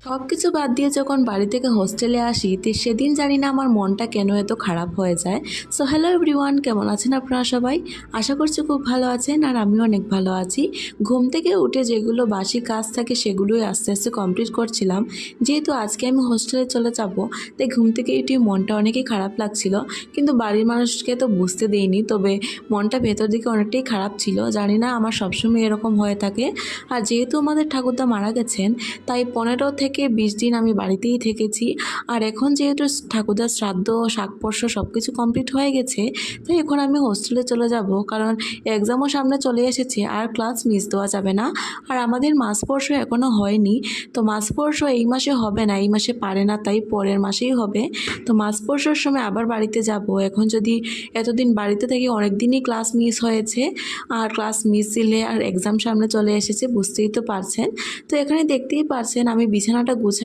সব কিছু বাদ দিয়ে যখন বাড়ি থেকে হোস্টেলে আসি তো সেদিন জানি না আমার মনটা কেন এত খারাপ হয়ে যায়। সো হ্যালো এভরিওয়ান, কেমন আছেন আপনারা সবাই? আশা করছি খুব ভালো আছেন আর আমিও অনেক ভালো আছি। ঘুম থেকে উঠে যেগুলো বাসি কাজ থাকে সেগুলোই আস্তে আস্তে কমপ্লিট করছিলাম। যেহেতু আজকে আমি হোস্টেলে চলে যাব, তাই ঘুম থেকে উঠে মনটা অনেকই খারাপ লাগছিল, কিন্তু বাড়ির মানুষকে তো বুঝতে দেইনি। তবে মনটা ভেতর দিকে অনেকটাই খারাপ ছিল। জানি না আমার সবসময় এরকম হয়ে থাকে। আর যেহেতু আমাদের ঠাকুরদা মারা গেছেন, তাই 15 থেকে 20 দিন আমি বাড়িতেই থেকেছি। আর এখন যেহেতু ঠাকুরদার শ্রাদ্ধ শাকপর্শ সব কিছু কমপ্লিট হয়ে গেছে, তাই এখন আমি হোস্টেলে চলে যাব, কারণ এক্সামও সামনে চলে এসেছে আর ক্লাস মিস দেওয়া যাবে না। আর আমাদের মাসপর্শ এখনও হয়নি, তো মাসপর্শ এই মাসে হবে না, এই মাসে পারে না, তাই পরের মাসেই হবে। তো মাসপর্শর সময় আবার বাড়িতে যাব। এখন যদি এতদিন বাড়িতে থেকে অনেক দিনই ক্লাস মিস হয়েছে, আর ক্লাস মিস দিলে আর এক্সাম সামনে চলে এসেছে, বুঝতেই তো পারছেন। তো এখানে দেখতেই পারছেন আমি বিছানাটা গুছাই